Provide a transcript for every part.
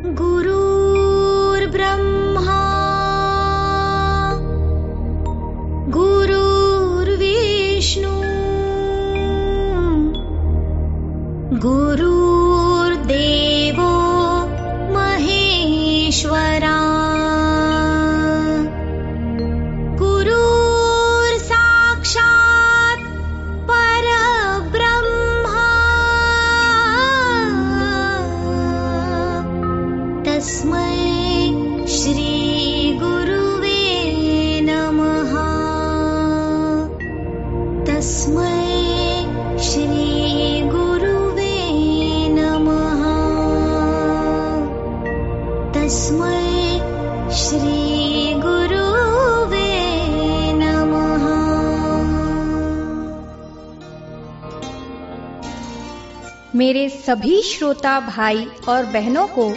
गुरुर्ब्रह्मा गुरुर्विष्णु गुरुर्देवो महेश्वरा गुरुर्साक्षात् परब्रह्मा तस्मै श्री गुरुवे नमः। तस्मै श्री गुरुवे नमः। तस्मै श्री गुरुवे नमः। मेरे सभी श्रोता भाई और बहनों को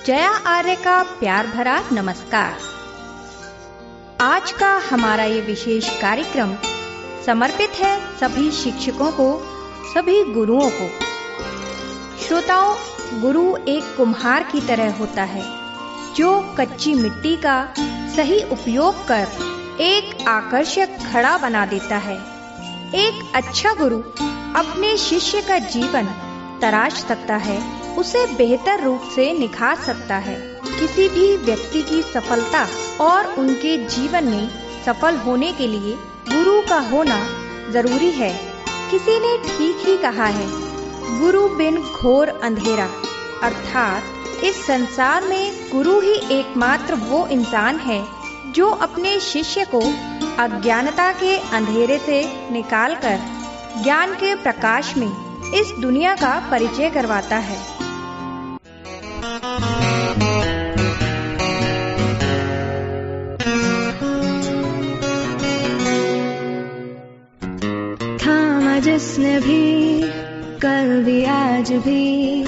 जया आर्य का प्यार भरा नमस्कार। आज का हमारा ये विशेष कार्यक्रम समर्पित है सभी शिक्षकों को, सभी गुरुओं को। श्रोताओं, गुरु एक कुम्हार की तरह होता है जो कच्ची मिट्टी का सही उपयोग कर एक आकर्षक घड़ा बना देता है। एक अच्छा गुरु अपने शिष्य का जीवन तराश सकता है, उसे बेहतर रूप से निखार सकता है। किसी भी व्यक्ति की सफलता और उनके जीवन में सफल होने के लिए गुरु का होना जरूरी है। किसी ने ठीक ही कहा है, गुरु बिन घोर अंधेरा। अर्थात इस संसार में गुरु ही एकमात्र वो इंसान है जो अपने शिष्य को अज्ञानता के अंधेरे से निकालकर ज्ञान के प्रकाश में इस दुनिया का परिचय करवाता है। थामा जिसने भी कल भी आज भी,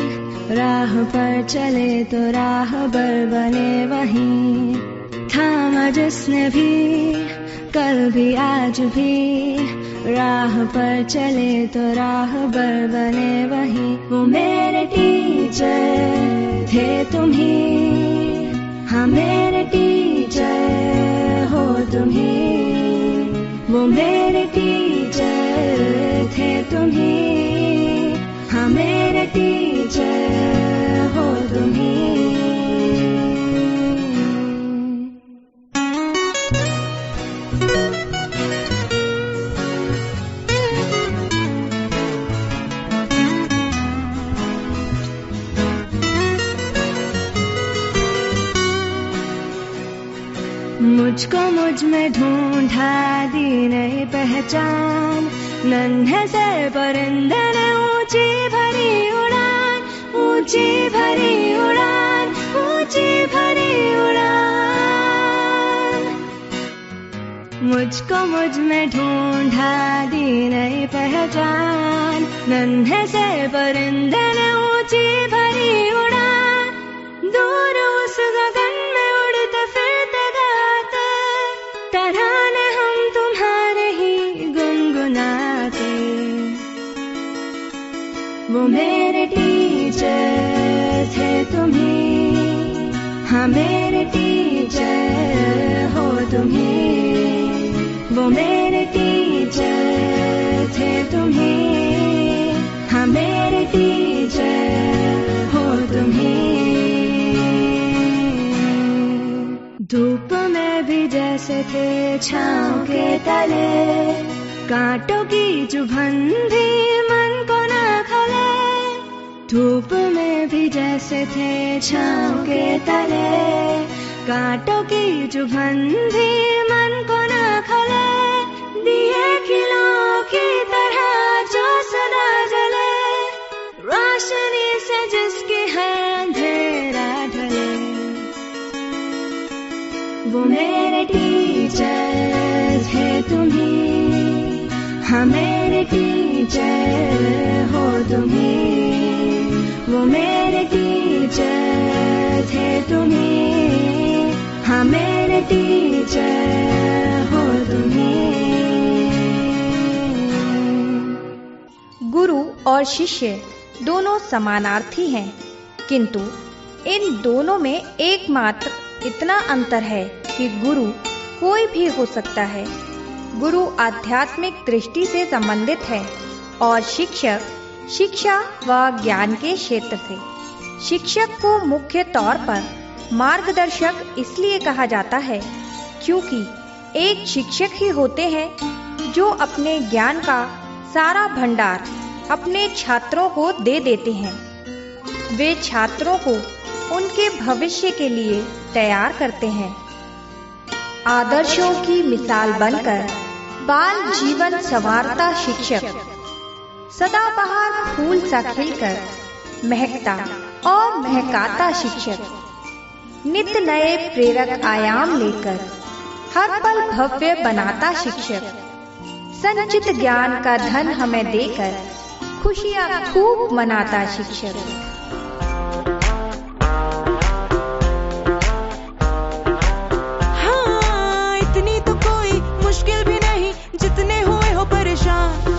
राह पर चले तो राहबर बने वहीं। थामा जिसने भी कल भी आज भी, राह पर चले तो राहबर बने वहीं। वो मेरे टीचर थे तुम ही, हाँ मेरे टीचर हो तुम ही। वो मेरे टीचर थे तुम ही, हाँ मेरे टीचर हो तुम ही। मुझको मुझ में ढूंढा दी नई पहचान, नन्हे से परिंदे ने ऊंची भरी उड़ान, ऊंची भरी उड़ान, ऊंची भरी उड़ान। मुझको मुझ में ढूंढा दी नई पहचान, नन्हे से परिंदे ने ऊंची भरी उड़ान। दूर उस गगन में उड़ते फिरते गाते, तराने हम तुम्हारे ही गुनगुनाते। वो मेरे टीचर थे तुम ही, हाँ मेरे टीचर हो तुम ही। वो मेरे टीचर थे तुम ही, हाँ मेरे टीचर हो तुम ही। धूप में भी जैसे थे छाँव के तले, कांटों की चुभन भी मन को न खले। धूप में भी जैसे थे छाँव के तले, कांटों की चुभन भी मन को न खले। दिए खिलों की तरह जो सदा जले, रोशनी से जिसकी है अंधेरा ढले। वो मेरे टीचर थे तुम ही, हाँ मेरे टीचर हो तुम ही। वो मेरे टीचर थे तुम ही, हाँ मेरे टीचर हो तुम ही। गुरु और शिष्य दोनों समानार्थी हैं, किंतु इन दोनों में एकमात्र इतना अंतर है कि गुरु कोई भी हो सकता है। गुरु आध्यात्मिक दृष्टि से संबंधित है और शिक्षक शिक्षा व ज्ञान के क्षेत्र से। शिक्षक को मुख्य तौर पर मार्गदर्शक इसलिए कहा जाता है क्योंकि एक शिक्षक ही होते हैं जो अपने ज्ञान का सारा भंडार अपने छात्रों को दे देते हैं। वे छात्रों को उनके भविष्य के लिए तैयार करते हैं। आदर्शों की मिसाल बनकर बाल जीवन संवारता शिक्षक, सदाबहार फूल सा खिलकर महकता और महकाता शिक्षक, नित्य नए प्रेरक आयाम लेकर हर पल भव्य बनाता शिक्षक, संचित ज्ञान का धन हमें देकर खुशियां खूब मनाता शिक्षक। हाँ, इतनी तो कोई मुश्किल भी नहीं जितने हुए हो परेशान।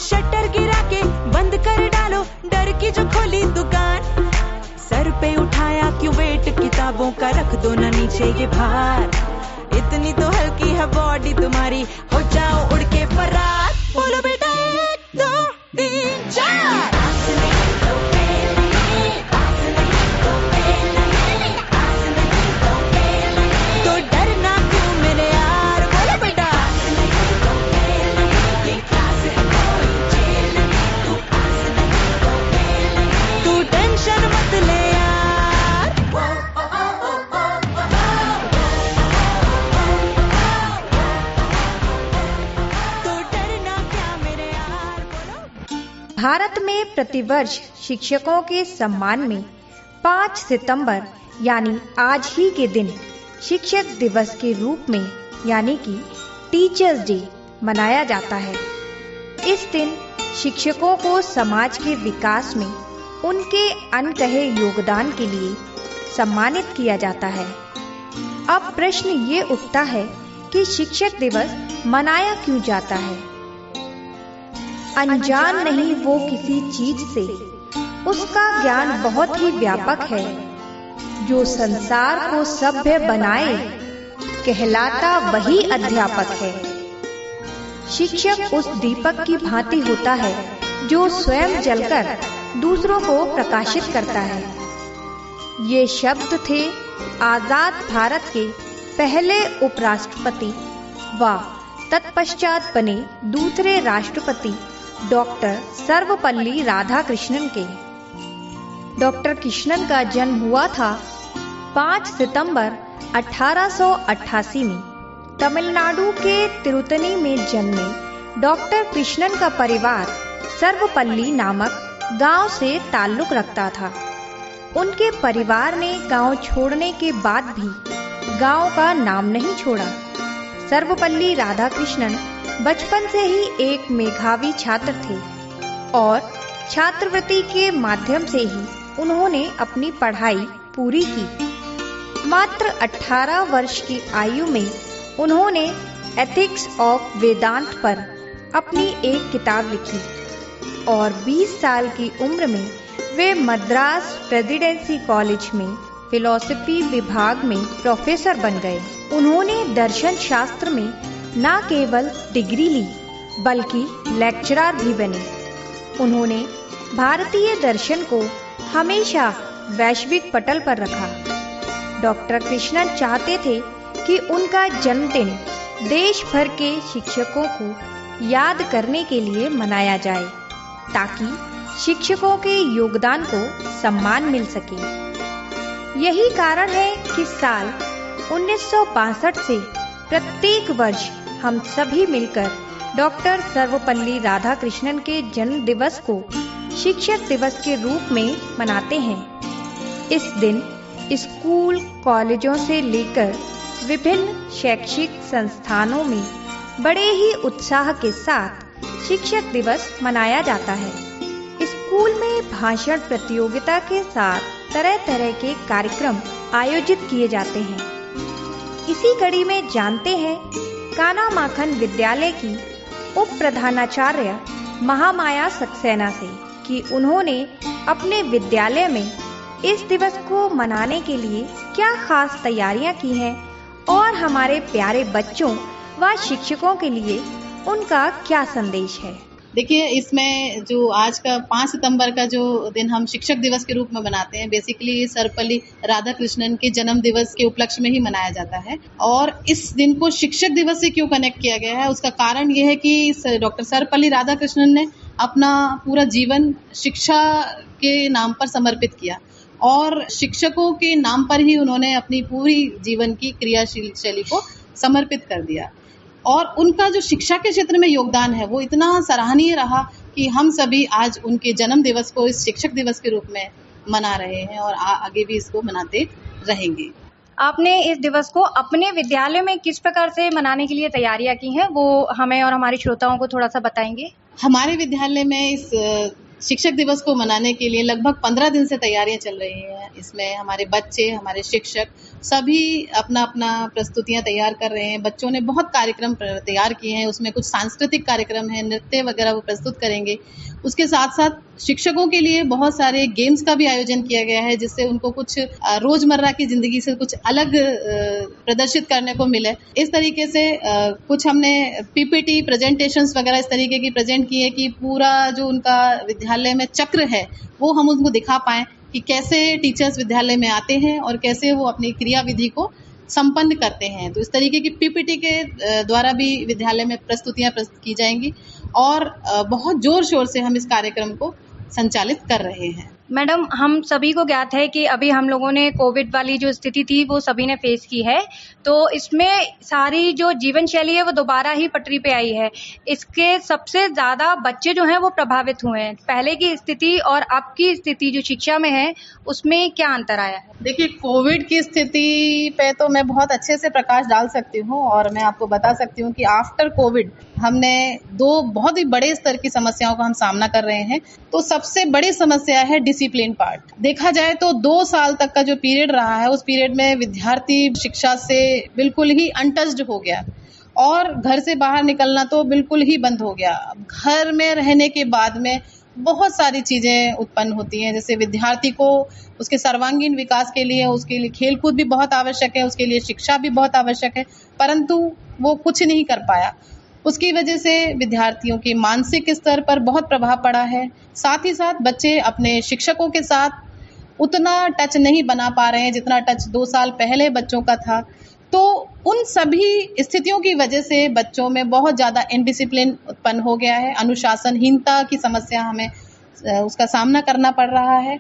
शटर गिरा के बंद कर डालो डर की जो खोली दुकान। सर पे उठाया क्यों वेट किताबों का, रख दो ना नीचे ये भार। इतनी तो हल्की है बॉडी तुम्हारी, हो जाओ उड़ के फरार। बोलो बेटा 1 2 3 4। तो डरना क्यों मेरे यार, बोलो बेटा। तू टेंशन मत ले यार। तो डरना क्या मेरे यार, बोलो। भारत में प्रतिवर्ष शिक्षकों के सम्मान में 5 सितंबर यानी आज ही के दिन शिक्षक दिवस के रूप में यानी कि टीचर्स डे मनाया जाता है। इस दिन शिक्षकों को समाज के विकास में उनके अनकहे योगदान के लिए सम्मानित किया जाता है। अब प्रश्न ये उठता है कि शिक्षक दिवस मनाया क्यों जाता है? अनजान नहीं वो किसी चीज से, उसका ज्ञान बहुत ही व्यापक है। जो संसार को सभ्य बनाए, कहलाता वही अध्यापक है। शिक्षक उस दीपक की भांति होता है जो स्वयं जलकर दूसरों को प्रकाशित करता है। ये शब्द थे आजाद भारत के पहले उपराष्ट्रपति व तत्पश्चात बने दूसरे राष्ट्रपति डॉक्टर सर्वपल्ली राधाकृष्णन के। डॉक्टर कृष्णन का जन्म हुआ था 5 सितंबर 1888 में। तमिलनाडु के तिरुतनी में जन्मे डॉक्टर कृष्णन का परिवार सर्वपल्ली नामक गांव से ताल्लुक रखता था। उनके परिवार ने गांव छोड़ने के बाद भी गांव का नाम नहीं छोड़ा। सर्वपल्ली राधाकृष्णन बचपन से ही एक मेधावी छात्र थे और छात्रवृत्ति के माध्यम से ही उन्होंने अपनी पढ़ाई पूरी की। मात्र 18 वर्ष की आयु में उन्होंने एथिक्स ऑफ वेदांत पर अपनी एक किताब लिखी और 20 साल की उम्र में वे मद्रास प्रेसिडेंसी कॉलेज में फिलॉसफी विभाग में प्रोफेसर बन गए। उन्होंने दर्शन शास्त्र में न केवल डिग्री ली बल्कि लेक्चरर भी बने। उन्होंने भारतीय दर्शन को हमेशा वैश्विक पटल पर रखा। डॉक्टर कृष्णन चाहते थे कि उनका जन्मदिन देश भर के शिक्षकों को याद करने के लिए मनाया जाए ताकि शिक्षकों के योगदान को सम्मान मिल सके। यही कारण है कि साल 1962 से प्रत्येक वर्ष हम सभी मिलकर डॉक्टर सर्वपल्ली राधाकृष्णन के जन्म दिवस को शिक्षक दिवस के रूप में मनाते हैं। इस दिन स्कूल, कॉलेजों से लेकर विभिन्न शैक्षिक संस्थानों में बड़े ही उत्साह के साथ शिक्षक दिवस मनाया जाता है। स्कूल में भाषण प्रतियोगिता के साथ तरह तरह के कार्यक्रम आयोजित किए जाते हैं। इसी कड़ी में जानते हैं काना माखन विद्यालय की उप प्रधानाचार्य महामाया सक्सेना से कि उन्होंने अपने विद्यालय में इस दिवस को मनाने के लिए क्या खास तैयारियां की हैं और हमारे प्यारे बच्चों व शिक्षकों के लिए उनका क्या संदेश है। देखिए, इसमें जो आज का 5 सितंबर का जो दिन हम शिक्षक दिवस के रूप में मनाते हैं, बेसिकली सर्वपल्ली राधाकृष्णन के जन्म दिवस के उपलक्ष्य में ही मनाया जाता है। और इस दिन को शिक्षक दिवस से क्यों कनेक्ट किया गया है, उसका कारण ये है कि डॉक्टर सर्वपल्ली राधाकृष्णन ने अपना पूरा जीवन शिक्षा के नाम पर समर्पित किया और शिक्षकों के नाम पर ही उन्होंने अपनी पूरी जीवन की क्रियाशील शैली को समर्पित कर दिया। और उनका जो शिक्षा के क्षेत्र में योगदान है वो इतना सराहनीय रहा कि हम सभी आज उनके जन्म दिवस को इस शिक्षक दिवस के रूप में मना रहे हैं और आगे भी इसको मनाते रहेंगे। आपने इस दिवस को अपने विद्यालय में किस प्रकार से मनाने के लिए तैयारियां की हैं, वो हमें और हमारे श्रोताओं को थोड़ा सा बताएंगे। हमारे विद्यालय में इस शिक्षक दिवस को मनाने के लिए लगभग 15 दिन से तैयारियां चल रही हैं। इसमें हमारे बच्चे, हमारे शिक्षक सभी अपना अपना प्रस्तुतियां तैयार कर रहे हैं। बच्चों ने बहुत कार्यक्रम तैयार किए हैं, उसमें कुछ सांस्कृतिक कार्यक्रम है, नृत्य वगैरह वो प्रस्तुत करेंगे। उसके साथ साथ शिक्षकों के लिए बहुत सारे गेम्स का भी आयोजन किया गया है, जिससे उनको कुछ रोजमर्रा की जिंदगी से कुछ अलग प्रदर्शित करने को मिले। इस तरीके से कुछ हमने पीपीटी प्रेजेंटेशंस वगैरह इस तरीके की प्रेजेंट की है कि पूरा जो उनका विद्यालय में चक्र है वो हम उनको दिखा पाएं कि कैसे टीचर्स विद्यालय में आते हैं और कैसे वो अपनी क्रियाविधि को संपन्न करते हैं। तो इस तरीके की पीपीटी के द्वारा भी विद्यालय में प्रस्तुतियां प्रस्तुत की जाएंगी और बहुत जोर शोर से हम इस कार्यक्रम को संचालित कर रहे हैं। मैडम, हम सभी को ज्ञात है कि अभी हम लोगों ने कोविड वाली जो स्थिति थी वो सभी ने फेस की है, तो इसमें सारी जो जीवन शैली है वो दोबारा ही पटरी पे आई है। इसके सबसे ज़्यादा बच्चे जो हैं वो प्रभावित हुए हैं। पहले की स्थिति और अब की स्थिति जो शिक्षा में है उसमें क्या अंतर आया है? देखिए, कोविड की स्थिति पे तो मैं बहुत अच्छे से प्रकाश डाल सकती हूँ और मैं आपको बता सकती हूँ कि आफ्टर कोविड हमने 2 बहुत ही बड़े स्तर की समस्याओं का हम सामना कर रहे हैं। तो सबसे बड़ी समस्या है डिसिप्लिन पार्ट। देखा जाए तो 2 साल तक का जो पीरियड रहा है उस पीरियड में विद्यार्थी शिक्षा से बिल्कुल ही अनटच्ड हो गया और घर से बाहर निकलना तो बिल्कुल ही बंद हो गया। घर में रहने के बाद में बहुत सारी चीजें उत्पन्न होती हैं, जैसे विद्यार्थी को उसके सर्वांगीण विकास के लिए उसके लिए खेलकूद भी बहुत आवश्यक है, उसके लिए शिक्षा भी बहुत आवश्यक है, परंतु वो कुछ नहीं कर पाया। उसकी वजह से विद्यार्थियों के मानसिक स्तर पर बहुत प्रभाव पड़ा है। साथ ही साथ बच्चे अपने शिक्षकों के साथ उतना टच नहीं बना पा रहे हैं जितना टच 2 साल पहले बच्चों का था। तो उन सभी स्थितियों की वजह से बच्चों में बहुत ज़्यादा इनडिसिप्लिन उत्पन्न हो गया है, अनुशासनहीनता की समस्या हमें उसका सामना करना पड़ रहा है।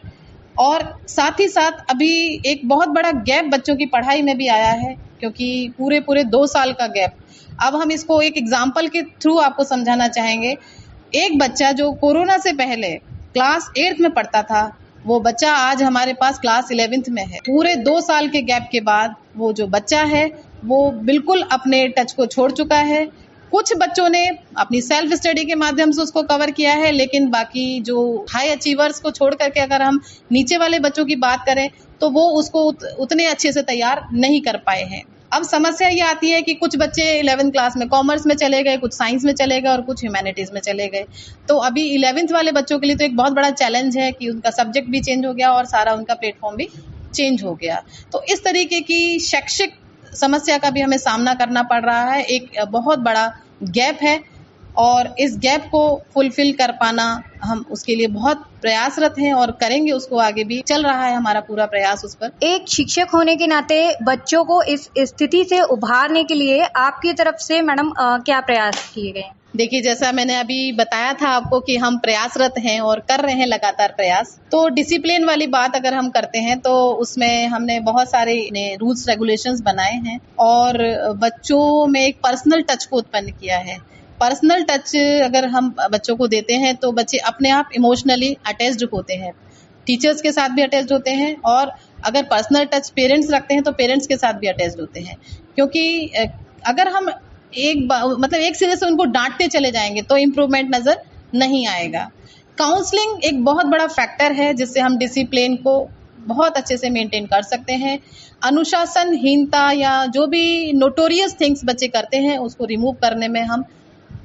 और साथ ही साथ अभी एक बहुत बड़ा गैप बच्चों की पढ़ाई में भी आया है, क्योंकि पूरे 2 साल का गैप। अब हम इसको एक एग्जाम्पल के थ्रू आपको समझाना चाहेंगे। एक बच्चा जो कोरोना से पहले क्लास 8th में पढ़ता था, वो बच्चा आज हमारे पास क्लास 11th में है। पूरे 2 साल के गैप के बाद वो जो बच्चा है वो बिल्कुल अपने टच को छोड़ चुका है। कुछ बच्चों ने अपनी सेल्फ स्टडी के माध्यम से उसको कवर किया है, लेकिन बाकी जो हाई अचीवर्स को छोड़ करके अगर हम नीचे वाले बच्चों की बात करें तो वो उसको उतने अच्छे से तैयार नहीं कर पाए हैं। अब समस्या ये आती है कि कुछ बच्चे 11th क्लास में कॉमर्स में चले गए, कुछ साइंस में चले गए और कुछ ह्यूमैनिटीज में चले गए। तो अभी 11th वाले बच्चों के लिए तो एक बहुत बड़ा चैलेंज है कि उनका सब्जेक्ट भी चेंज हो गया और सारा उनका प्लेटफॉर्म भी चेंज हो गया। तो इस तरीके की शैक्षिक समस्या का भी हमें सामना करना पड़ रहा है। एक बहुत बड़ा गैप है और इस गैप को फुलफिल कर पाना हम उसके लिए बहुत प्रयासरत हैं और करेंगे उसको, आगे भी चल रहा है हमारा पूरा प्रयास उस पर। एक शिक्षक होने के नाते बच्चों को इस स्थिति से उभारने के लिए आपकी तरफ से मैडम क्या प्रयास किए गए? देखिए, जैसा मैंने अभी बताया था आपको कि हम प्रयासरत हैं और कर रहे हैं लगातार प्रयास। तो डिसिप्लिन वाली बात अगर हम करते हैं तो उसमें हमने बहुत सारे रूल्स रेगुलेशंस बनाए हैं और बच्चों में एक पर्सनल टच को उत्पन्न किया है। पर्सनल टच अगर हम बच्चों को देते हैं तो बच्चे अपने आप इमोशनली अटैच्ड होते हैं, टीचर्स के साथ भी अटैच्ड होते हैं और अगर पर्सनल टच पेरेंट्स रखते हैं तो पेरेंट्स के साथ भी अटैच्ड होते हैं। क्योंकि अगर हम एक सिरे से उनको डांटते चले जाएंगे तो इम्प्रूवमेंट नजर नहीं आएगा। काउंसलिंग एक बहुत बड़ा फैक्टर है जिससे हम डिसिप्लिन को बहुत अच्छे से मेंटेन कर सकते हैं। अनुशासनहीनता या जो भी नोटोरियस थिंग्स बच्चे करते हैं उसको रिमूव करने में हम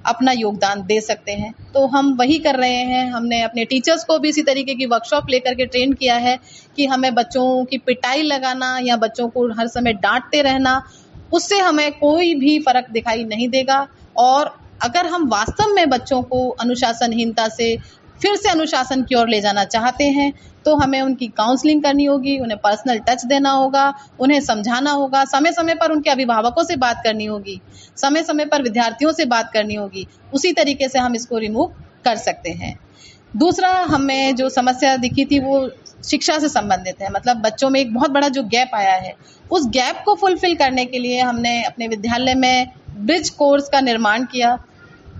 अपना योगदान दे सकते हैं। तो हम वही कर रहे हैं। हमने अपने टीचर्स को भी इसी तरीके की वर्कशॉप लेकर के ट्रेन किया है कि हमें बच्चों की पिटाई लगाना या बच्चों को हर समय डांटते रहना, उससे हमें कोई भी फर्क दिखाई नहीं देगा। और अगर हम वास्तव में बच्चों को अनुशासनहीनता से फिर से अनुशासन की ओर ले जाना चाहते हैं तो हमें उनकी काउंसलिंग करनी होगी, उन्हें पर्सनल टच देना होगा, उन्हें समझाना होगा, समय समय पर उनके अभिभावकों से बात करनी होगी, समय समय पर विद्यार्थियों से बात करनी होगी। उसी तरीके से हम इसको रिमूव कर सकते हैं। दूसरा हमें जो समस्या दिखी थी वो शिक्षा से संबंधित है। मतलब बच्चों में एक बहुत बड़ा जो गैप आया है, उस गैप को फुलफिल करने के लिए हमने अपने विद्यालय में ब्रिज कोर्स का निर्माण किया।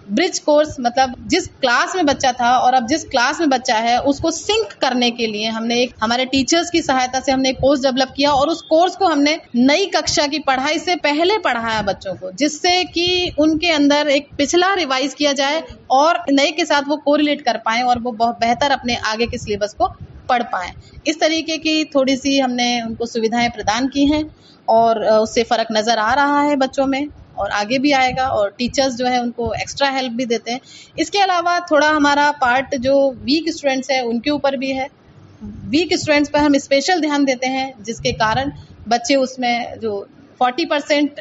ब्रिज कोर्स मतलब जिस क्लास में बच्चा था और अब जिस क्लास में बच्चा है उसको सिंक करने के लिए हमने एक हमारे टीचर्स की सहायता से हमने एक कोर्स डेवलप किया और उस कोर्स को हमने नई कक्षा की पढ़ाई से पहले पढ़ाया बच्चों को, जिससे कि उनके अंदर एक पिछला रिवाइज किया जाए और नए के साथ वो कोरिलेट कर पाएं और वो बहुत बेहतर अपने आगे के सिलेबस को पढ़ पाएं। इस तरीके की थोड़ी सी हमने उनको सुविधाएं प्रदान की हैं और उससे फर्क नजर आ रहा है बच्चों में और आगे भी आएगा। और टीचर्स जो है उनको एक्स्ट्रा हेल्प भी देते हैं। इसके अलावा थोड़ा हमारा पार्ट जो वीक स्टूडेंट्स है उनके ऊपर भी है। वीक स्टूडेंट्स पर हम स्पेशल ध्यान देते हैं, जिसके कारण बच्चे उसमें जो 40%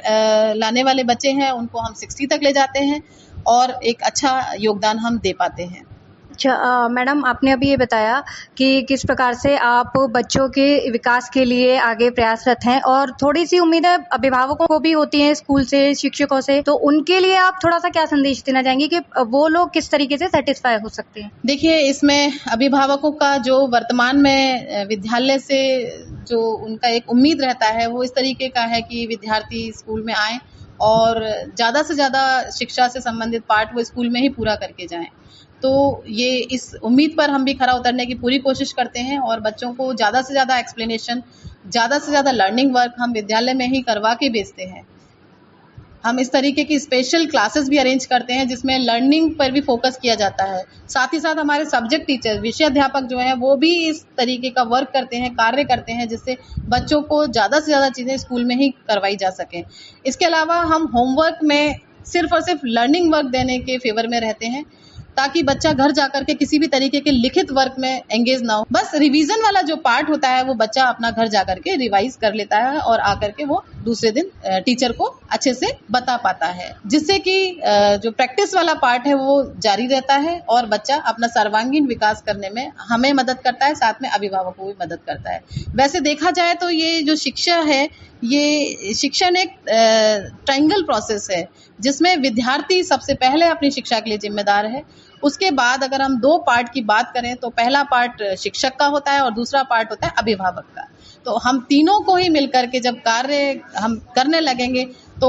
लाने वाले बच्चे हैं उनको हम 60 तक ले जाते हैं और एक अच्छा योगदान हम दे पाते हैं। अच्छा मैडम, आपने अभी ये बताया कि किस प्रकार से आप बच्चों के विकास के लिए आगे प्रयासरत हैं और थोड़ी सी उम्मीदें अभिभावकों को भी होती हैं स्कूल से, शिक्षकों से, तो उनके लिए आप थोड़ा सा क्या संदेश देना चाहेंगे कि वो लोग किस तरीके से सेटिस्फाई हो सकते हैं? देखिए, इसमें अभिभावकों का जो वर्तमान में विद्यालय से जो उनका एक उम्मीद रहता है वो इस तरीके का है कि विद्यार्थी स्कूल में आए और ज़्यादा से ज़्यादा शिक्षा से संबंधित पार्ट वो स्कूल में ही पूरा करके जाएं। तो ये इस उम्मीद पर हम भी खरा उतरने की पूरी कोशिश करते हैं और बच्चों को ज़्यादा से ज़्यादा एक्सप्लेनेशन, ज़्यादा से ज़्यादा लर्निंग वर्क हम विद्यालय में ही करवा के भेजते हैं। हम इस तरीके की स्पेशल क्लासेस भी अरेंज करते हैं जिसमें लर्निंग पर भी फोकस किया जाता है। साथ ही साथ हमारे सब्जेक्ट टीचर, विषय अध्यापक जो हैं वो भी इस तरीके का वर्क करते हैं, कार्य करते हैं, जिससे बच्चों को ज़्यादा से ज़्यादा चीज़ें स्कूल में ही करवाई जा सकें। इसके अलावा हम होमवर्क में सिर्फ और सिर्फ लर्निंग वर्क देने के फेवर में रहते हैं ताकि बच्चा घर जाकर के किसी भी तरीके के लिखित वर्क में एंगेज ना हो। बस रिवीजन वाला जो पार्ट होता है वो बच्चा अपना घर जाकर के रिवाइज कर लेता है और आकर के वो दूसरे दिन टीचर को अच्छे से बता पाता है, जिससे कि जो प्रैक्टिस वाला पार्ट है वो जारी रहता है और बच्चा अपना सर्वांगीण विकास करने में हमें मदद करता है, साथ में अभिभावकों को भी मदद करता है। वैसे देखा जाए तो ये जो शिक्षा है, ये शिक्षण एक ट्रायंगल प्रोसेस है जिसमें विद्यार्थी सबसे पहले अपनी शिक्षा के लिए जिम्मेदार है। उसके बाद अगर हम 2 पार्ट की बात करें तो पहला पार्ट शिक्षक का होता है और दूसरा पार्ट होता है अभिभावक का। तो हम तीनों को ही मिलकर के जब कार्य हम करने लगेंगे तो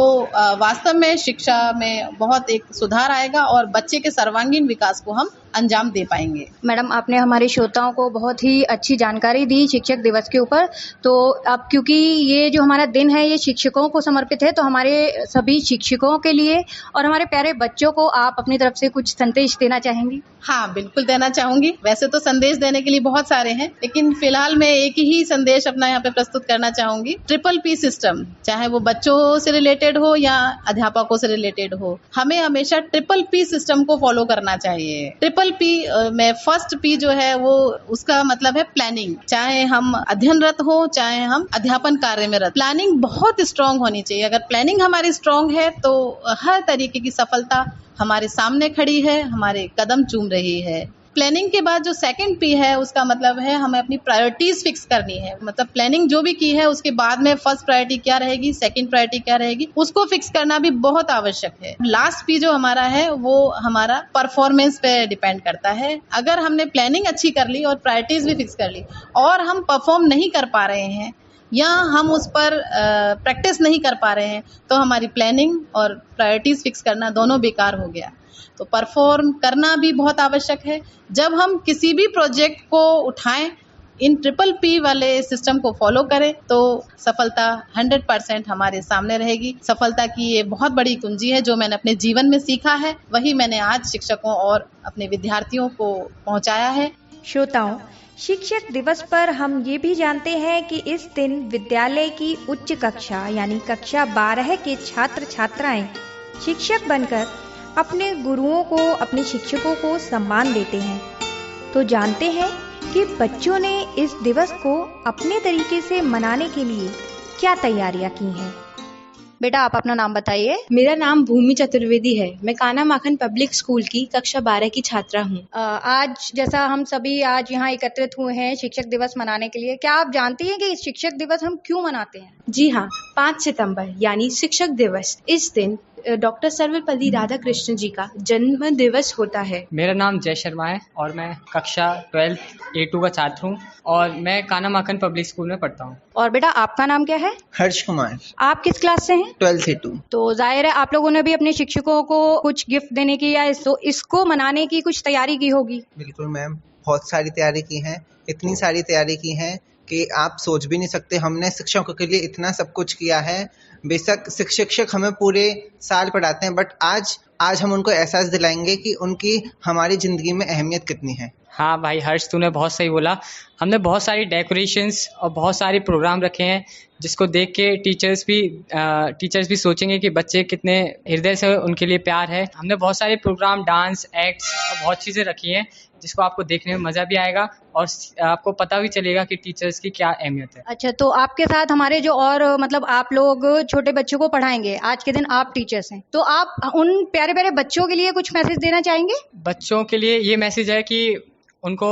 वास्तव में शिक्षा में बहुत एक सुधार आएगा और बच्चे के सर्वांगीण विकास को हम अंजाम दे पाएंगे। मैडम, आपने हमारे श्रोताओं को बहुत ही अच्छी जानकारी दी शिक्षक दिवस के ऊपर। तो अब क्योंकि ये जो हमारा दिन है ये शिक्षकों को समर्पित है, तो हमारे सभी शिक्षकों के लिए और हमारे प्यारे बच्चों को आप अपनी तरफ से कुछ संदेश देना चाहेंगी? हाँ, बिल्कुल देना चाहूंगी। वैसे तो संदेश देने के लिए बहुत सारे हैं, लेकिन फिलहाल मैं एक ही संदेश अपना यहाँ पे प्रस्तुत करना चाहूंगी। ट्रिपल-P सिस्टम, चाहे वो बच्चों से रिलेटेड हो या अध्यापकों से रिलेटेड हो, हमें हमेशा ट्रिपल-P सिस्टम को फॉलो करना चाहिए। ट्रिपल-P में फर्स्ट P जो है वो उसका मतलब है प्लानिंग। चाहे हम अध्ययनरत हो, चाहे हम अध्यापन कार्य में रत, प्लानिंग बहुत स्ट्रांग होनी चाहिए। अगर प्लानिंग हमारी स्ट्रांग है तो हर तरीके की सफलता हमारे सामने खड़ी है, हमारे कदम चूम रही है। प्लानिंग के बाद जो सेकंड P है उसका मतलब है हमें अपनी प्रायोरिटीज फिक्स करनी है। मतलब प्लानिंग जो भी की है उसके बाद में फर्स्ट प्रायोरिटी क्या रहेगी, सेकंड प्रायोरिटी क्या रहेगी, उसको फिक्स करना भी बहुत आवश्यक है। लास्ट P जो हमारा है वो हमारा परफॉर्मेंस पे डिपेंड करता है। अगर हमने प्लानिंग अच्छी कर ली और प्रायोरिटीज भी फिक्स कर ली और हम परफॉर्म नहीं कर पा रहे हैं या हम उस पर प्रैक्टिस नहीं कर पा रहे हैं तो हमारी प्लानिंग और प्रायोरिटीज फिक्स करना दोनों बेकार हो गया। तो परफॉर्म करना भी बहुत आवश्यक है। जब हम किसी भी प्रोजेक्ट को उठाएं, इन ट्रिपल-P वाले सिस्टम को फॉलो करें तो सफलता 100% हमारे सामने रहेगी। सफलता की ये बहुत बड़ी कुंजी है जो मैंने अपने जीवन में सीखा है, वही मैंने आज शिक्षकों और अपने विद्यार्थियों को पहुंचाया है। श्रोताओं, शिक्षक दिवस पर हम ये भी जानते हैं कि इस दिन विद्यालय की उच्च कक्षा यानी कक्षा 12 के छात्र छात्राएं शिक्षक बनकर अपने गुरुओं को, अपने शिक्षकों को सम्मान देते हैं। तो जानते हैं कि बच्चों ने इस दिवस को अपने तरीके से मनाने के लिए क्या तैयारियां की हैं। बेटा, आप अपना नाम बताइए। मेरा नाम भूमि चतुर्वेदी है। मैं कान्हा माखन पब्लिक स्कूल की कक्षा 12 की छात्रा हूँ। आज जैसा हम सभी आज यहाँ एकत्रित हुए हैं शिक्षक दिवस मनाने के लिए, क्या आप जानती हैं कि शिक्षक दिवस हम क्यों मनाते हैं? जी हाँ, 5 सितंबर यानी शिक्षक दिवस। इस दिन डॉक्टर सर्वपल्ली राधाकृष्ण जी का जन्म दिवस होता है। मेरा नाम जय शर्मा है और मैं कक्षा 12 A2 का छात्र हूँ और मैं कान्हा माखन पब्लिक स्कूल में पढ़ता हूँ। और बेटा, आपका नाम क्या है? हर्ष कुमार। आप किस क्लास से हैं? 12 A2। तो जाहिर है आप लोगों ने भी अपने शिक्षकों को कुछ गिफ्ट देने की या इसको मनाने की कुछ तैयारी की होगी। बिल्कुल मैम, बहुत सारी तैयारी की है। इतनी सारी तैयारी की है कि आप सोच भी नहीं सकते। हमने शिक्षकों के लिए इतना सब कुछ किया है। बेशक शिक्षक हमें पूरे साल पढ़ाते हैं, बट आज हम उनको एहसास दिलाएंगे कि उनकी हमारी ज़िंदगी में अहमियत कितनी है। हाँ भाई हर्ष, तूने बहुत सही बोला। हमने बहुत सारी डेकोरेशंस और बहुत सारे प्रोग्राम रखे हैं जिसको देख के टीचर्स भी सोचेंगे कि बच्चे कितने हृदय से उनके लिए प्यार है। हमने बहुत सारे प्रोग्राम, डांस, एक्ट्स और बहुत चीज़ें रखी हैं जिसको आपको देखने में मज़ा भी आएगा और आपको पता भी चलेगा कि टीचर्स की क्या अहमियत है। अच्छा, तो आपके साथ हमारे जो और मतलब आप लोग छोटे बच्चों को पढ़ाएंगे, आज के दिन आप टीचर्स हैं, तो आप उन प्यारे प्यारे बच्चों के लिए कुछ मैसेज देना चाहेंगे? बच्चों के लिए ये मैसेज है कि उनको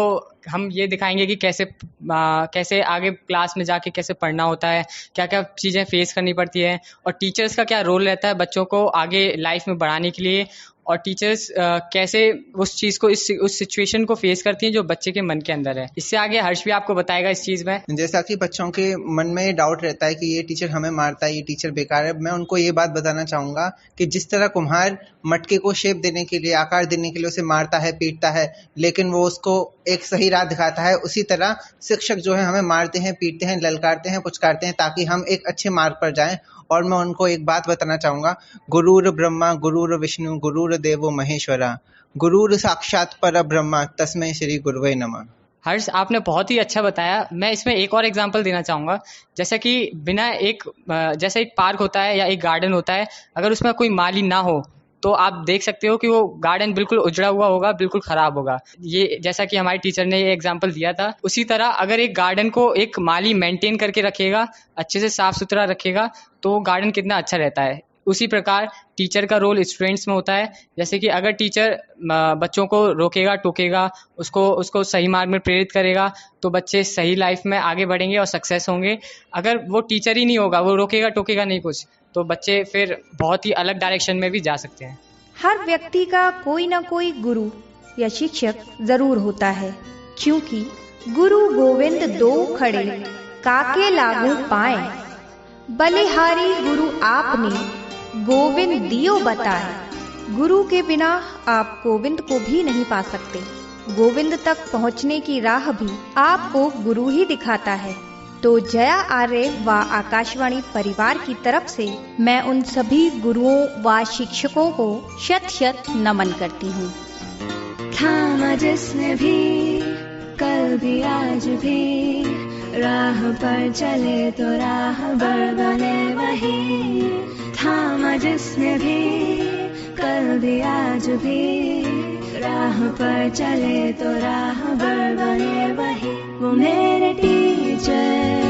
हम ये दिखाएंगे कि कैसे आगे क्लास में जाके कैसे पढ़ना होता है, क्या क्या चीज़ें फेस करनी पड़ती है और टीचर्स का क्या रोल रहता है बच्चों को आगे लाइफ में बढ़ाने के लिए, और टीचर्स कैसे उस चीज़ को उस सिचुएशन को फेस करती हैं जो बच्चे के मन के अंदर है। इससे आगे हर्ष भी आपको बताएगा इस चीज़ में। जैसा कि बच्चों के मन में डाउट रहता है कि ये टीचर हमें मारता है, ये टीचर बेकार है, मैं उनको ये बात बताना चाहूँगा कि जिस तरह कुम्हार मटके को शेप देने के लिए, आकार देने के लिए उसे मारता है, पीटता है, लेकिन वो उसको एक सही राह दिखाता है, उसी तरह शिक्षक जो है हमें मारते हैं, पीटते हैं, ललकारते हैं, पुचकारते हैं ताकि हम एक अच्छे मार्ग पर जाएं। और मैं उनको एक बात बताना चाहूँगा, गुरुर ब्रह्मा गुरुर विष्णु गुरुर देवो महेश्वरा गुरुर साक्षात पर ब्रह्मा तस्मै श्री गुरुवे नमः। हर्ष, आपने बहुत ही अच्छा बताया। मैं इसमें एक और एग्जांपल देना चाहूँगा। जैसा कि जैसे एक पार्क होता है या एक गार्डन होता है, अगर उसमें कोई माली ना हो तो आप देख सकते हो कि वो गार्डन बिल्कुल उजड़ा हुआ होगा, बिल्कुल ख़राब होगा। ये जैसा कि हमारी टीचर ने ये एग्जांपल दिया था, उसी तरह अगर एक गार्डन को एक माली मेंटेन करके रखेगा, अच्छे से साफ़ सुथरा रखेगा, तो गार्डन कितना अच्छा रहता है। उसी प्रकार टीचर का रोल स्टूडेंट्स में होता है। जैसे कि अगर टीचर बच्चों को रोकेगा, टोकेगा, उसको सही मार्ग में प्रेरित करेगा, तो बच्चे सही लाइफ में आगे बढ़ेंगे और सक्सेस होंगे। अगर वो टीचर ही नहीं होगा, वो रोकेगा टोकेगा नहीं कुछ, तो बच्चे फिर बहुत ही अलग डायरेक्शन में भी जा सकते हैं। हर व्यक्ति का कोई ना कोई गुरु या शिक्षक जरूर होता है, क्योंकि गुरु गोविंद दो खड़े काके लागू पाए, बलिहारी गुरु आपने गोविंद दियो बताए। गुरु के बिना आप गोविंद को भी नहीं पा सकते। गोविंद तक पहुंचने की राह भी आपको गुरु ही दिखाता है। तो जया आर्य व आकाशवाणी परिवार की तरफ से मैं उन सभी गुरुओं व शिक्षकों को शत शत नमन करती हूँ। थामा जिसने भी कल भी आज भी, राह पर चले तो राह बर बने वही। थामा जिसने भी कल भी आज भी, राह पर चले तो राह बर बने वही। वो मेरे टीचर